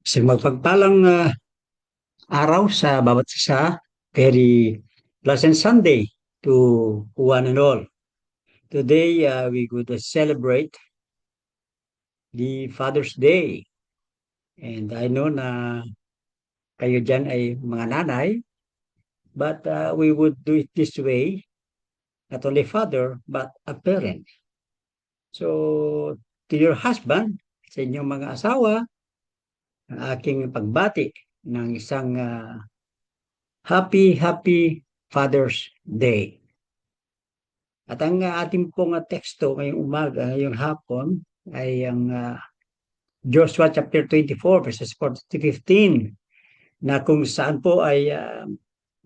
Sa magpagpalang araw sa bawat isa, very pleasant Sunday to one and all. Today, we could celebrate the Father's Day. And I know na kayo dyan ay mga nanay, but we would do it this way, not only father, but a parent. So, to your husband, sa inyong mga asawa, ang aking pagbati ng isang happy Father's Day. At ang ating pong teksto ngayong umaga, ngayong hapon, ay ang Joshua chapter 24 verses 4 to 15 na kung saan po ay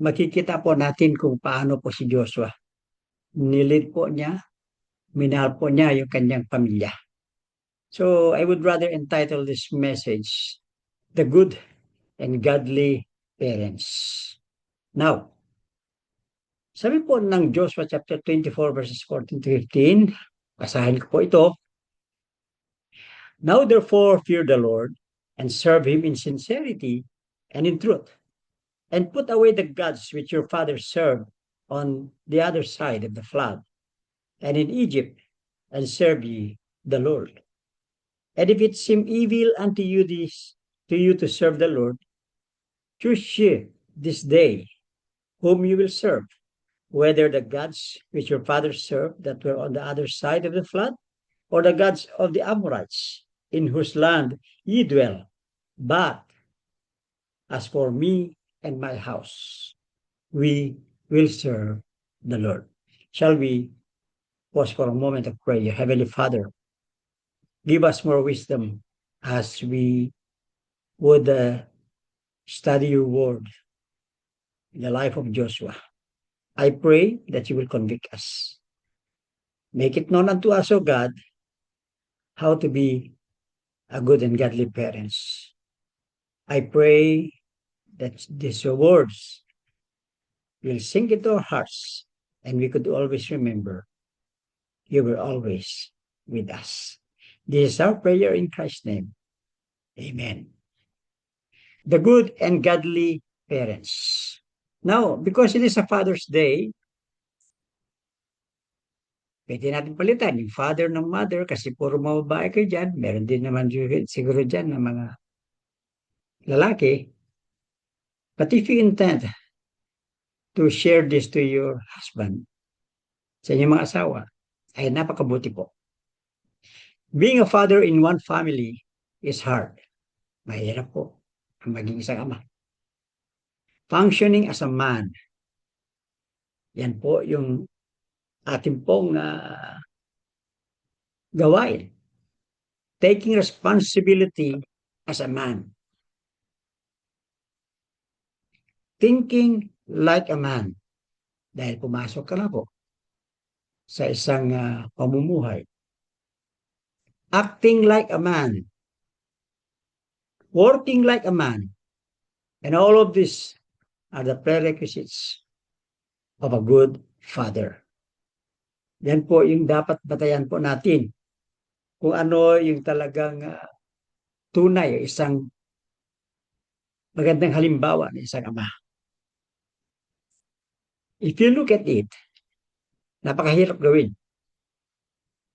makikita po natin kung paano po si Joshua. Nilid po niya, minahal po niya yung kanyang pamilya. So I would rather entitle this message, The Good and Godly Parents. Now, sabi po ng Joshua chapter 24 verses 14 to 15, basahin ko po ito. Now therefore fear the Lord and serve him in sincerity and in truth, and put away the gods which your fathers served on the other side of the flood and in Egypt, and serve ye the Lord. And if it seem evil unto you to serve the Lord, choose ye this day whom you will serve, whether the gods which your fathers served that were on the other side of the flood, or the gods of the Amorites, in whose land ye dwell. But as for me and my house, we will serve the Lord. Shall we pause for a moment of prayer? Heavenly Father, give us more wisdom as we would study your word in the life of Joshua. I pray that you will convict us. Make it known unto us, O God, how to be a good and godly parents. I pray that these words will sink into our hearts and we could always remember you were always with us. This is our prayer in Christ's name. Amen. The good and godly parents. Now, because it is a Father's Day, pwede natin palitan yung father ng mother kasi puro mga babae kayo dyan. Meron din naman siguro dyan ng mga lalaki. But if you intend to share this to your husband, sa inyong mga asawa, ay napakabuti po. Being a father in one family is hard. Mahirap po ang maging isang ama. Functioning as a man, yan po yung ating pong gawain. Taking responsibility as a man. Thinking like a man. Dahil pumasok ka na po sa isang pamumuhay. Acting like a man. Working like a man. And all of this are the prerequisites of a good father. Yan po yung dapat batayan po natin. Kung ano yung talagang tunay, isang magandang halimbawa ng isang ama. If you look at it, napakahirap gawin.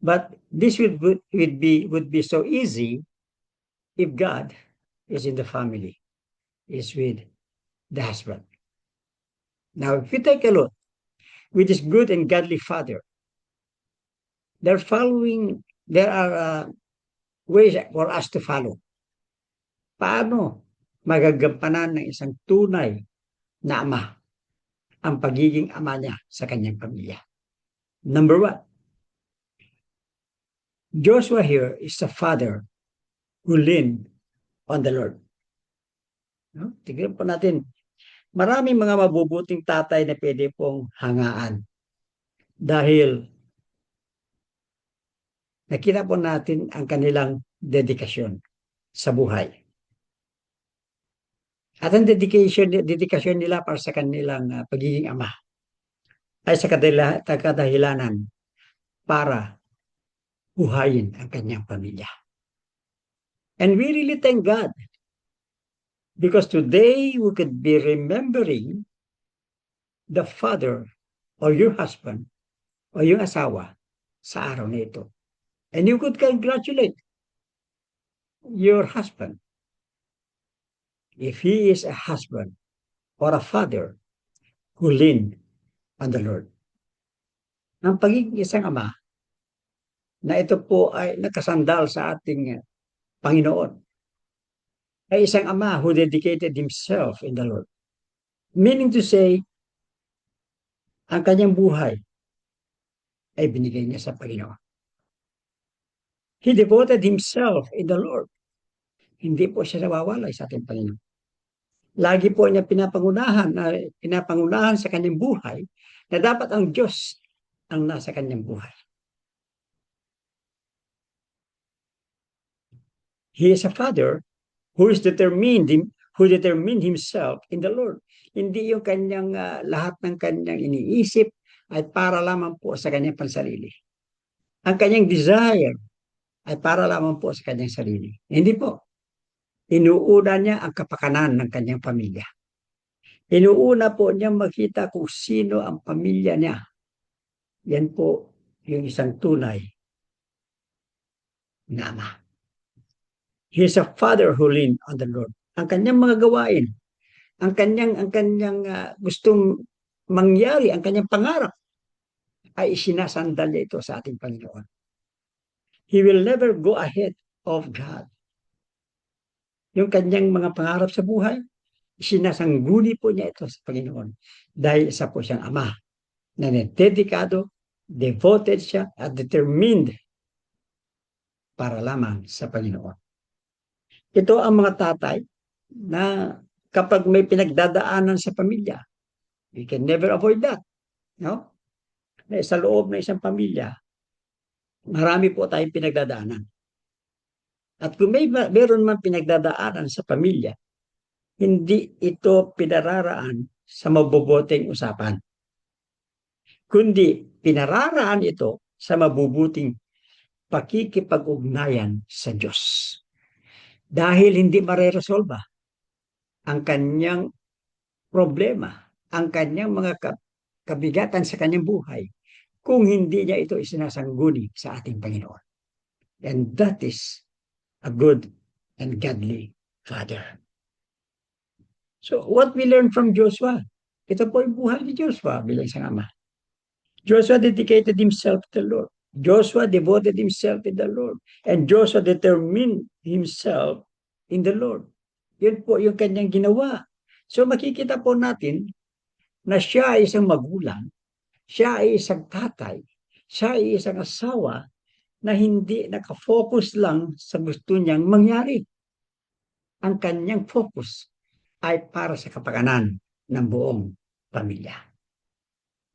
But this would be so easy if God is in the family, is with the husband. Now, if we take a look with this good and godly father, there are ways for us to follow. Paano magagampanan ng isang tunay na ama ang pagiging ama niya sa kanyang pamilya? Number one, Joshua here is a father who leaned on the Lord. No? Tignan po natin, maraming mga mabubuting tatay na pwede pong hangaan dahil nakita po natin ang kanilang dedikasyon sa buhay. At ang dedikasyon nila para sa kanilang pagiging ama ay sa kadahilanan para buhayin ang kanyang pamilya. And we really thank God because today we could be remembering the father or your husband o yung asawa sa araw na ito. And you could congratulate your husband if he is a husband or a father who lean on the Lord. Ang pagiging isang ama na ito po ay nakasandal sa ating Panginoon ay isang ama who dedicated himself in the Lord. Meaning to say, ang kanyang buhay ay binigay niya sa Panginoon. He devoted himself in the Lord. Hindi po siya nawawalay sa ating Panginoon. Lagi po niya pinapangunahan sa kanyang buhay na dapat ang Diyos ang nasa kanyang buhay. He is a father who determined himself in the Lord. Hindi yung kanyang lahat ng kanyang iniisip ay para lamang po sa kanyang pansarili. Ang kanyang desire ay para lamang po sa kanyang sarili. Hindi po. Inuuna niya ang kapakanan ng kanyang pamilya. Inuuna po niya makita kung sino ang pamilya niya. Yan po yung isang tunay na ama. He is a father who leaned on the Lord. Ang kanyang mga gawain, ang kanyang gustong mangyari, ang kanyang pangarap ay isinasandal niya ito sa ating Panginoon. He will never go ahead of God. Yung kanyang mga pangarap sa buhay, sinasangguni po niya ito sa Panginoon dahil isa po siyang ama na dedikado, devoted siya at determined para lamang sa Panginoon. Ito ang mga tatay na kapag may pinagdadaanan sa pamilya, we can never avoid that. No? Na sa loob ng isang pamilya, marami po tayong pinagdadaanan. At kung meron man pinagdadaanan sa pamilya, hindi ito pinararaan sa mabubuting usapan. Kundi pinararaan ito sa mabubuting pakikipag-ugnayan sa Diyos. Dahil hindi mareresolba ang kanyang problema, ang kanyang mga kabigatan sa kanyang buhay, kung hindi niya ito isinasangguni sa ating Panginoon. And that is a good and godly father. So what we learn from Joshua, ito po yung buhay ni Joshua bilang isang ama. Joshua dedicated himself to the Lord. Joshua devoted himself to the Lord. And Joshua determined himself in the Lord. Yun po yung kanyang ginawa. So makikita po natin na siya ay isang magulang, siya ay isang tatay, siya ay isang asawa na hindi nakafocus lang sa gusto niyang mangyari. Ang kanyang focus ay para sa kapakanan ng buong pamilya.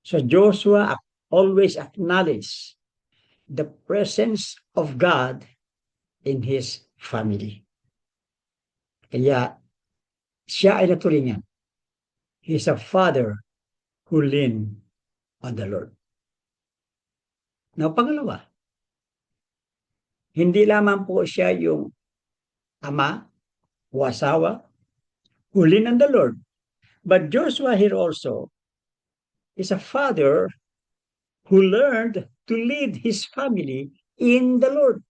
So Joshua always acknowledged the presence of God in his family. Kaya siya ay naturingan. He is a father who leaned on the Lord. Now, pangalawa, hindi lamang po siya yung ama o asawa who leaned on the Lord, but Joshua here also is a father who learned to lead his family in the Lord.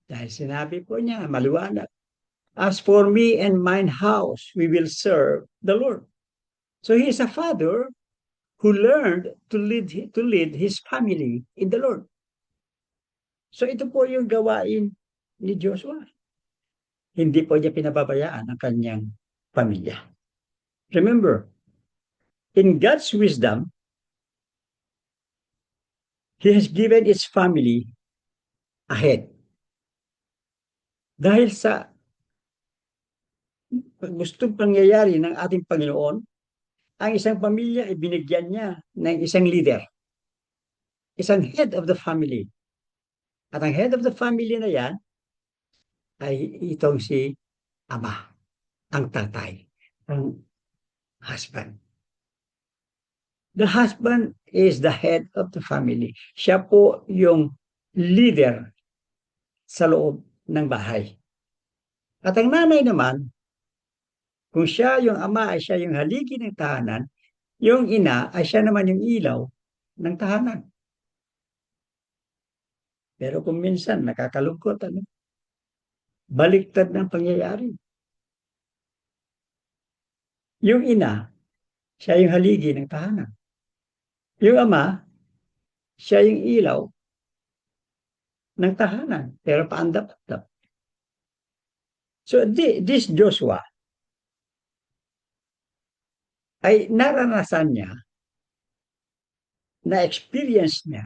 Dahil sinabi po niya, maliwanag, as for me and mine house, we will serve the Lord. So he is a father who learned to lead his family in the Lord. So ito po yung gawain ni Joshua. Hindi po niya pinababayaan ang kanyang pamilya. Remember, in God's wisdom, He has given its family ahead. Dahil sa gustong pangyayari ng ating Panginoon, ang isang pamilya ay binigyan niya ng isang leader, isang head of the family. At ang head of the family na yan ay itong si ama, ang tatay, ang husband. The husband is the head of the family. Siya po yung leader sa loob ng bahay. At ang nanay naman, kung siya yung ama ay siya yung haligi ng tahanan, yung ina ay siya naman yung ilaw ng tahanan. Pero kung minsan nakakalungkot, baliktad ng pangyayari. Yung ina, siya yung haligi ng tahanan. Yung ama, siya yung ilaw ng tahanan, pero paandap-andap. So this Joshua ay naranasan niya, na-experience niya,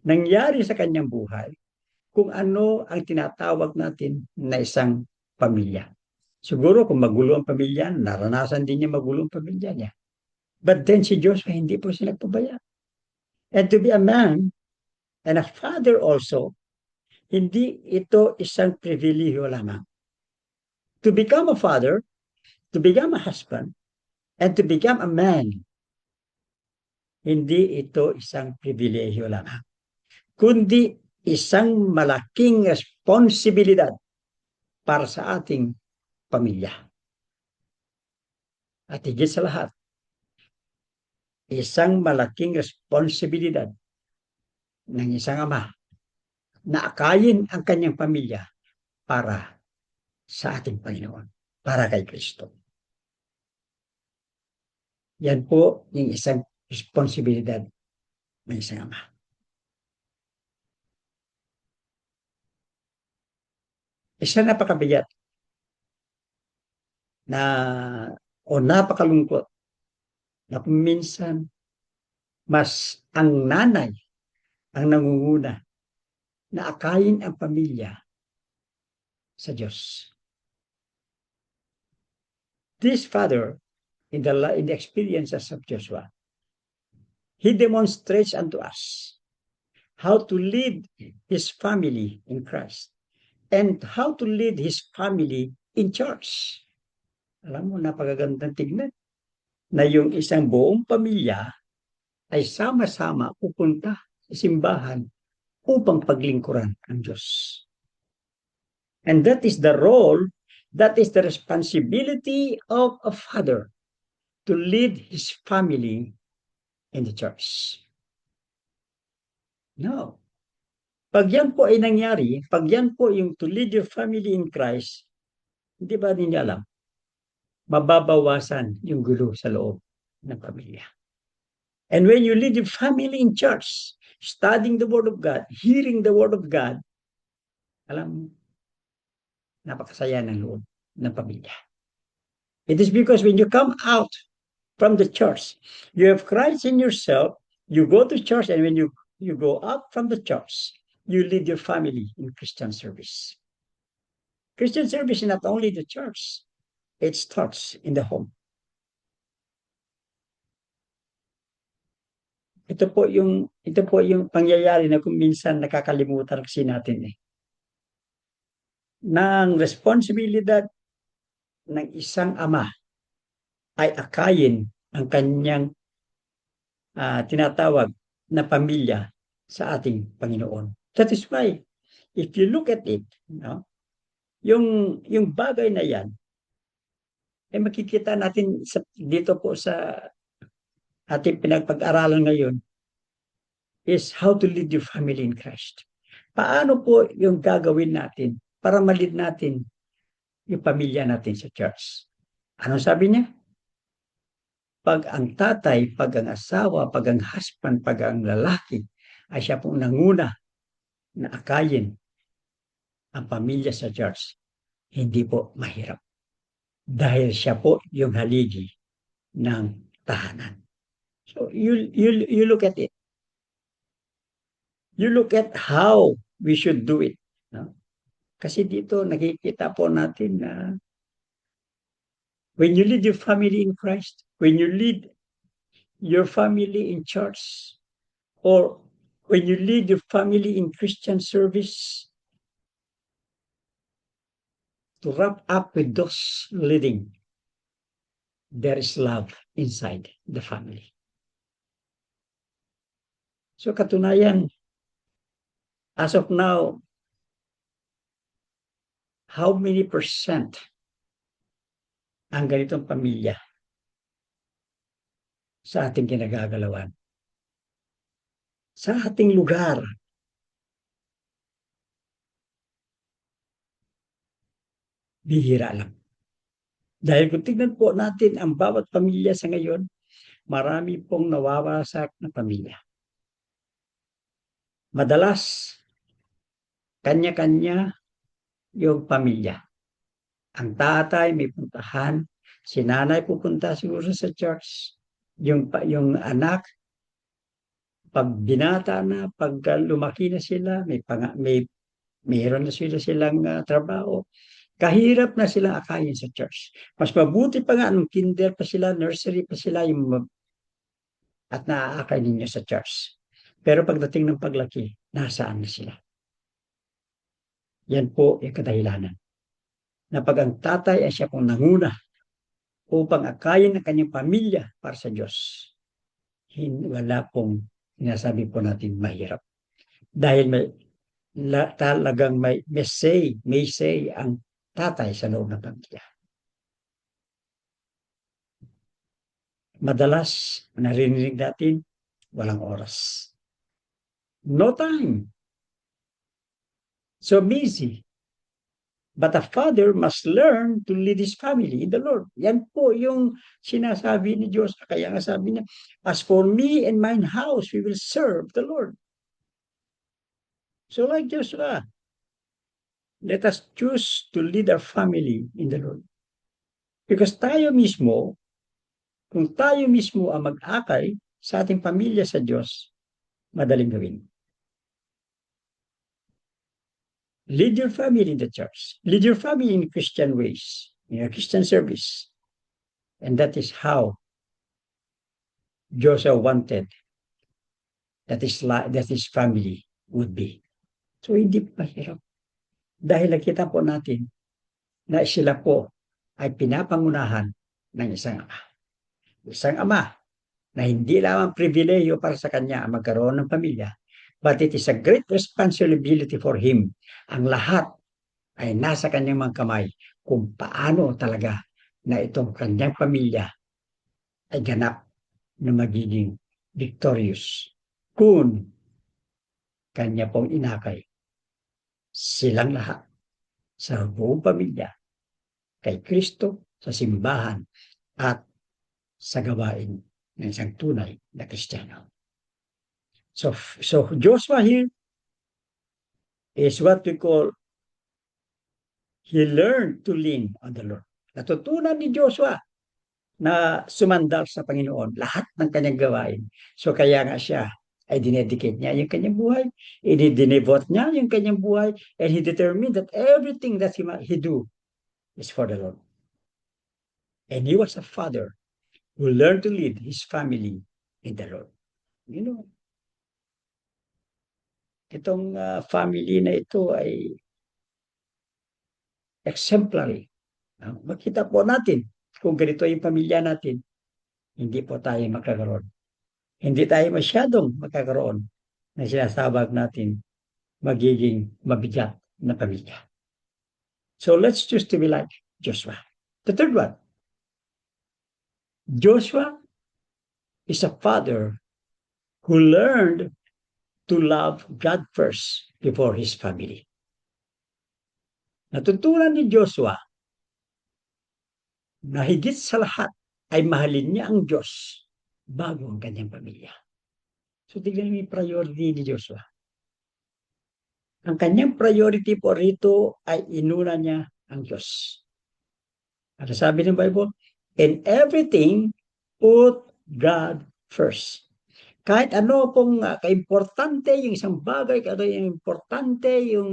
nangyari sa kanyang buhay, kung ano ang tinatawag natin na isang pamilya. Siguro kung magulo ang pamilya, naranasan din niya magulo ang pamilya niya. But then si Joshua, hindi po siya nagpabaya. And to be a man and a father also, hindi ito isang pribilehiyo lamang. To become a father, to become a husband, and to become a man, hindi ito isang pribilehiyo lamang, kundi isang malaking responsibilidad para sa ating pamilya. At higit sa lahat, isang malaking responsibilidad ng isang ama na akayin ang kanyang pamilya para sa ating Panginoon, para kay Kristo. Yan po yung isang responsibilidad ng isang ama. Isa napakabigat na o napakalungkot na kung minsan mas ang nanay ang nangunguna na akayin ang pamilya sa Diyos. This father, in the experiences of Joshua, he demonstrates unto us how to lead his family in Christ and how to lead his family in church. Alam mo, napakagandang tignan na yung isang buong pamilya ay sama-sama pupunta sa simbahan upang paglingkuran ang Diyos. And that is the role, that is the responsibility of a father to lead his family in the church. No. Pag yan po ay nangyari, pag yan po yung to lead your family in Christ, hindi ba ninyo alam? Mababawasan yung gulo sa loob ng pamilya. And when you lead your family in church, studying the Word of God, hearing the Word of God, alam mo, napakasaya ng loob ng pamilya. It is because when you come out from the church, you have Christ in yourself, you go to church, and when you go out from the church, you lead your family in Christian service. Christian service is not only the church, it starts in the home. Ito po yung pangyayari na kung minsan nakakalimutan kasi natin Nang responsibilidad ng isang ama ay akayin ang kanyang tinatawag na pamilya sa ating Panginoon. That is why, if you look at it, yung bagay na yan, makikita natin dito po sa ating pinagpag-aralan ngayon is how to lead your family in Christ. Paano po yung gagawin natin para ma-lead natin yung pamilya natin sa church? Ano sabi niya? Pag ang tatay, pag ang asawa, pag ang husband, pag ang lalaki, ay siya pong nanguna na akayin ang pamilya sa church, hindi po mahirap. Dahil siya po yung haligi ng tahanan. So you look at it. You look at how we should do it. No? Kasi dito nakikita po natin na when you lead your family in Christ, when you lead your family in church, or when you lead your family in Christian service, to wrap up with those leading, there is love inside the family. So katunayan, as of now, how many percent ang ganitong pamilya sa ating kinagagalawan? Sa ating lugar, bihira lang. Dahil kung tignan po natin ang bawat pamilya sa ngayon, marami pong nawawasak na pamilya. Madalas, kanya-kanya yung pamilya. Ang tatay may puntahan, si nanay pupunta siguro sa church, yung anak, pag binata na, pag lumaki na sila, mayroon na silang trabaho, kahirap na silang akayin sa church. Mas mabuti pa nga nung kinder pa sila, nursery pa sila, at naaakay ninyo sa church. Pero pagdating ng paglaki, nasaan na sila? Yan po yung kadahilanan. Na pag ang tatay ay siya pong nanguna upang akayin ang kanyang pamilya para sa Diyos, wala pong sinasabi po natin mahirap. Dahil talagang may say ang tatay sa loob ng pamilya. Madalas, narinig natin, walang oras. No time. So busy. But a father must learn to lead his family in the Lord. Yan po yung sinasabi ni Diyos. Kaya nga sabi niya, as for me and mine house, we will serve the Lord. So like Joshua, let us choose to lead our family in the Lord. Because tayo mismo, kung tayo mismo ang mag-akay sa ating pamilya sa Diyos, madaling gawin. Lead your family in the church. Lead your family in Christian ways, in your Christian service. And that is how Joshua wanted that his family would be. So hindi mahirap. Dahil nakita po natin na sila po ay pinapangunahan ng isang ama. Isang ama na hindi lamang pribileyo para sa kanya ang magkaroon ng pamilya, but it is a great responsibility for him. Ang lahat ay nasa kanyang mga kamay kung paano talaga na itong kanyang pamilya ay ganap na magiging victorious kung kanya pong inakay silang lahat sa buong pamilya kay Kristo sa simbahan at sa gawain ng isang tunay na Kristiyano. So Joshua here is what we call, he learned to lean on the Lord. Natutunan ni Joshua na sumandal sa Panginoon lahat ng kanyang gawain. So kaya nga siya ay dinedicate niya yung kanyang buhay, i-devote niya yung kanyang buhay, and he determined that everything that he do is for the Lord. And he was a father who learned to lead his family in the Lord. You know, itong family na ito ay exemplary. Makita po natin kung ganito yung pamilya natin, hindi po tayo makakaroon. Hindi tayo masyadong makakaroon na sinasabag natin magiging mabigat na pamilya. So let's choose to be like Joshua. The third one, Joshua is a father who learned to love God first before his family. Natutunan ni Joshua na higit sa lahat ay mahalin niya ang Diyos bago ang kanyang pamilya. So tignan mo yung priority ni Joshua. Ang kanyang priority po rito ay inuna niya ang Diyos. Ano sabi ng Bible? In everything, put God first. Kahit ano pong kaimportante yung isang bagay, ano yung importante, yung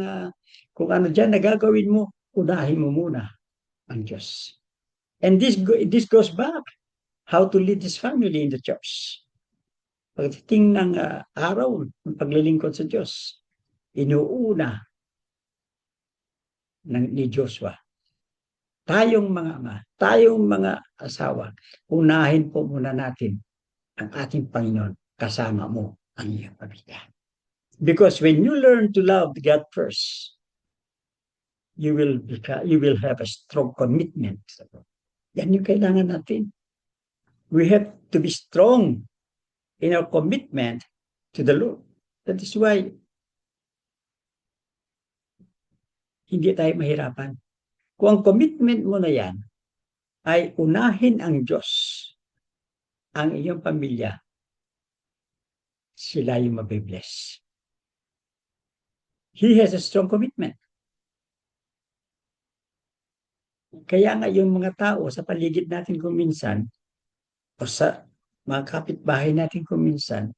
kung ano dyan na gagawin mo, unahin mo muna ang Diyos. And this goes back how to lead this family in the church. Pagdating ng araw ng paglilingkod sa Diyos, inuuna ni Joshua. Tayong mga ama, tayong mga asawa, unahin po muna natin ang ating Panginoon kasama mo ang iyong pamilya. Because when you learn to love God first, you will have a strong commitment. Yan yung kailangan natin. We have to be strong in our commitment to the Lord. That is why hindi tayo mahirapan. Kung ang commitment mo na yan ay unahin ang Diyos, ang iyong pamilya, sila yung mabibless. He has a strong commitment. Kaya nga yung mga tao sa paligid natin kung minsan, o sa mga kapitbahay natin kung minsan,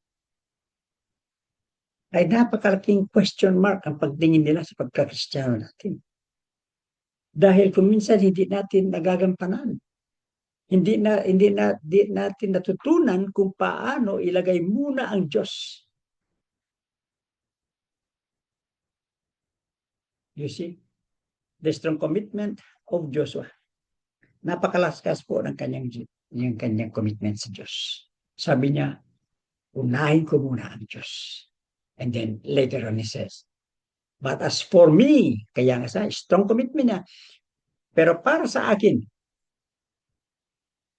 ay napakalaking question mark ang pagtingin nila sa pagkakristyano natin. Dahil kung minsan hindi natin nagagampanan, hindi natin natutunan kung paano ilagay muna ang Diyos. You see, the strong commitment of Joshua. Napakalaskas po ng kanyang commitment sa Diyos. Sabi niya, unahin ko muna ang Diyos. And then later on he says, but as for me, kaya nga sa strong commitment niya, pero para sa akin,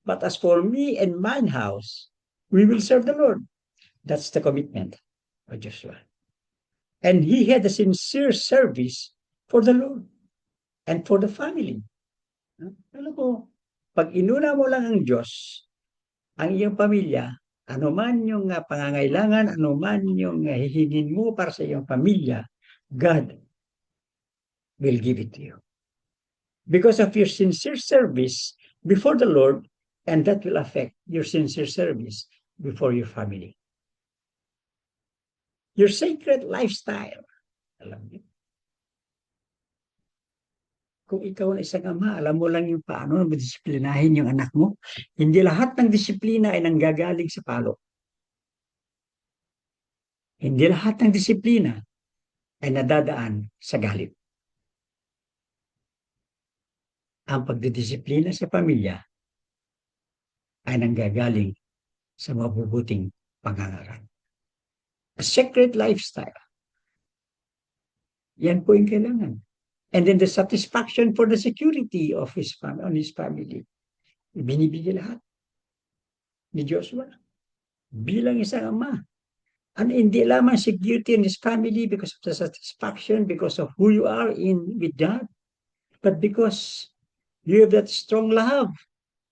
but as for me and mine house, we will serve the Lord. That's the commitment of Joshua. And he had a sincere service for the Lord and for the family. Alam mo, pag inuna mo lang ang Diyos, ang iyong pamilya, anuman yung pangangailangan, anuman yung hihingin mo para sa iyong pamilya, God will give it to you. Because of your sincere service before the Lord, and that will affect your sincere service before your family. Your sacred lifestyle. Alam niyo? Kung ikaw na isang ama, alam mo lang yung paano disiplinahin yung anak mo. Hindi lahat ng disiplina ay nanggagaling sa palo. Hindi lahat ng disiplina ay nadadaan sa galit. Ang pagdidisiplina sa pamilya ay nanggagaling sa mabubuting pangangaral. A sacred lifestyle. Yan po yung kailangan. And then the satisfaction for the security of his family. Binibigay lahat ni Joshua bilang isang ama. And hindi lamang security in his family because of the satisfaction, because of who you are in with God, but because you have that strong love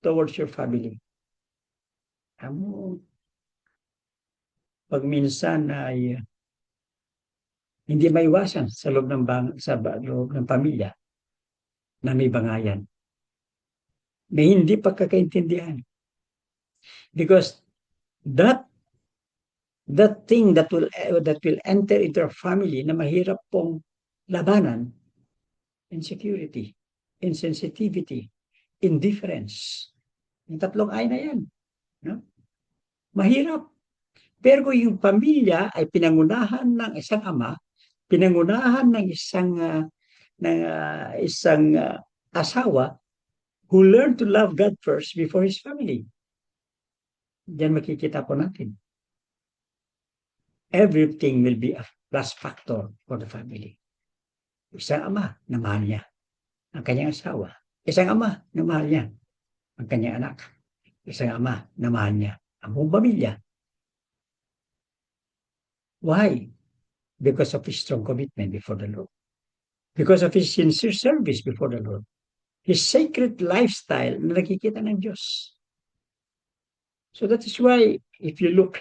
towards your family. Pag minsan ay hindi maiwasan sa loob ng pamilya na may bangayan. May hindi pagkakaintindihan. Because that thing that will enter into our family na mahirap pong labanan, insecurity, insensitivity, indifference. Yung tatlong ay na yan. No? Mahirap. Pero kung yung pamilya ay pinangunahan ng isang ama, pinangunahan ng isang asawa who learned to love God first before his family. Diyan makikita po natin. Everything will be a plus factor for the family. Isang ama na mahal niya ang kanyang asawa. Isang ama na mahal niya ang kanyang anak. Isang ama na mahal niya ang buong pamilya. Why? Because of his strong commitment before the Lord. Because of his sincere service before the Lord. His sacred lifestyle na nakikita ng Diyos. So that is why, if you look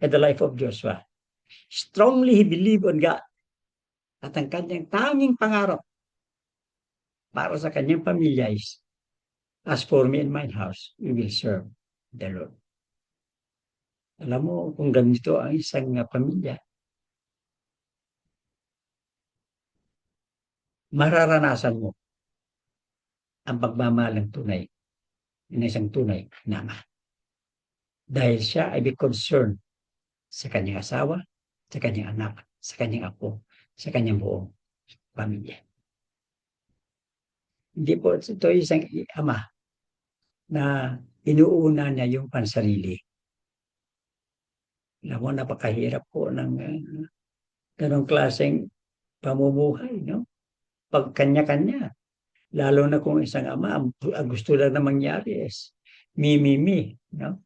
at the life of Joshua, strongly he believed on God. At ang kanyang tanging pangarap para sa kanyang pamilya is, as for me and my house, we will serve the Lord. Alam mo, kung ganito ang isang pamilya, mararanasan mo ang pagmamahal ng tunay, ng isang tunay na ama. Dahil siya ay be concerned sa kanyang asawa, sa kanyang anak, sa kanyang apo, sa kanyang buong pamilya. Hindi po ito isang ama na inuuna niya yung pansarili. Alam mo, napakahirap po ng ganong klaseng pamumuhay, no? Pag kanya-kanya. Lalo na kung isang ama, ang gusto lang na mangyari is me, no?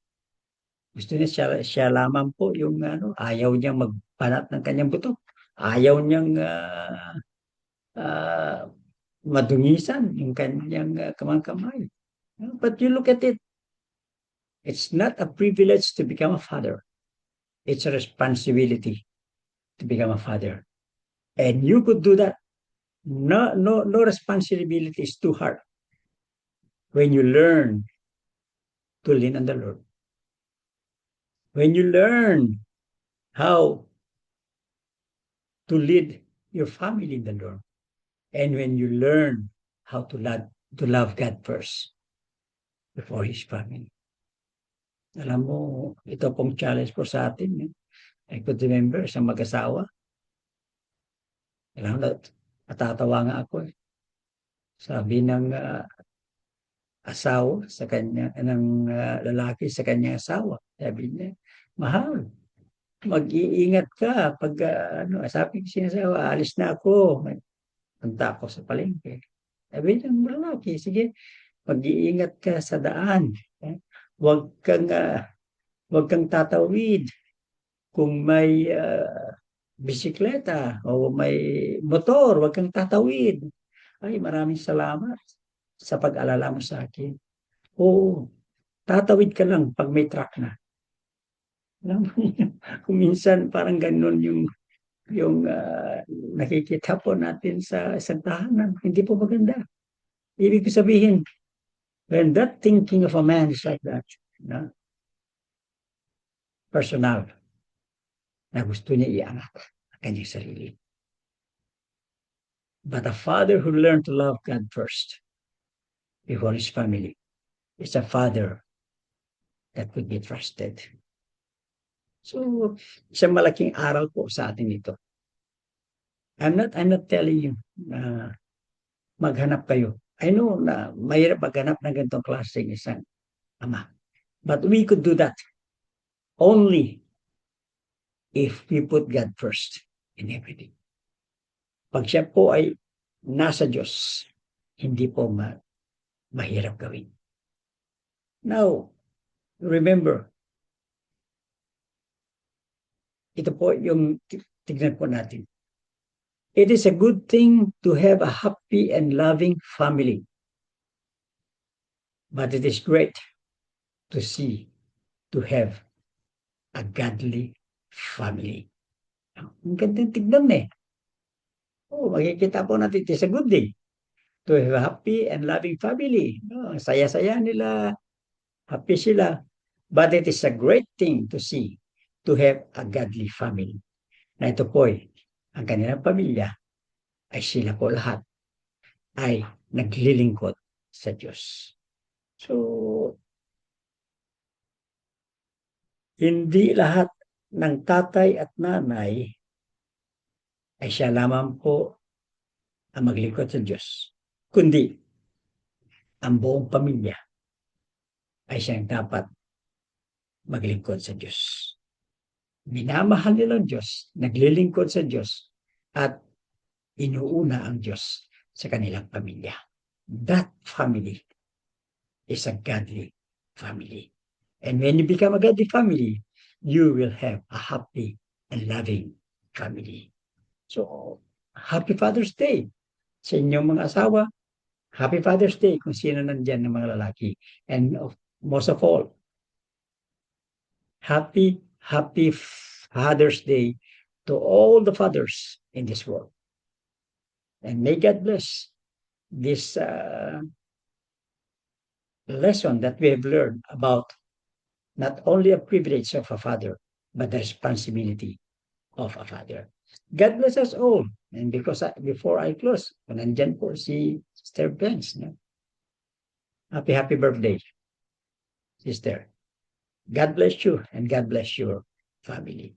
Gusto niya siya lamang po yung ano, ayaw niyang magbanat ng kanyang buto. Ayaw niyang ah, madungisan yung kanyang kamay. But you look at it, it's not a privilege to become a father. It's a responsibility to become a father. And you could do that. No responsibility is too hard when you learn to lean on the Lord. When you learn how to lead your family in the Lord. And when you learn how to love God first before His family. Alam mo, ito pong challenge po sa atin. Eh. I could remember isang mag-asawa. Alam mo, natatawa nga ako. Eh. Sabi ng asawa sa kanya, ng lalaki sa kanyang asawa. Sabi niya, mahal, mag-iingat ka pag sabi ko sinasawa, alis na ako. Punta ako sa palengke. Sabi niya, lalaki, sige, mag-iingat ka sa daan. Huwag kang tatawid. Kung may bisikleta o may motor, huwag kang tatawid. Ay, maraming salamat sa pag-alala mo sa akin. Oo, tatawid ka lang pag may truck na. Alam mo, kung minsan parang ganun yung nakikita po natin sa isang tahanan, hindi po maganda. Ibig sabihin, when that thinking of a man is like that, no? Personal, na gusto niya iangat ang kanyang sarili. But a father who learned to love God first before his family is a father that could be trusted. So, isang malaking aral po sa atin ito. I'm not telling you na maghanap kayo. I know na mahirap maghanap ng ganitong klaseng isang ama. But we could do that only if we put God first in everything. Pag siya po ay nasa Diyos, hindi po mahirap gawin. Now, remember, ito po yung tignan po natin. It is a good thing to have a happy and loving family. But it is great to have a godly family. Ang gandang tignan eh. Oh, makikita po natin, it is a good thing to have a happy and loving family. Oh, saya-saya nila, happy sila. But it is a great thing to have a godly family. Na ito po ang kanilang pamilya ay sila po lahat ay naglilingkod sa Diyos. So, hindi lahat ng tatay at nanay ay siya lamang po ang maglingkod sa Diyos. Kundi, ang buong pamilya ay siyang dapat maglingkod sa Diyos. Minamahal nila ang Diyos, naglilingkod sa Diyos, at inuuna ang Diyos sa kanilang pamilya. That family is a godly family. And when you become a godly family, you will have a happy and loving family. So, Happy Father's Day sa inyong mga asawa. Happy Father's Day kung sino nandyan ng mga lalaki. And most of all, happy Father's Day to all the fathers in this world. And may God bless this lesson that we have learned about not only a privilege of a father, but the responsibility of a father. God bless us all. And because before I close, nandyan po si Sister Benz. No? Happy birthday, sister. God bless you and God bless your family.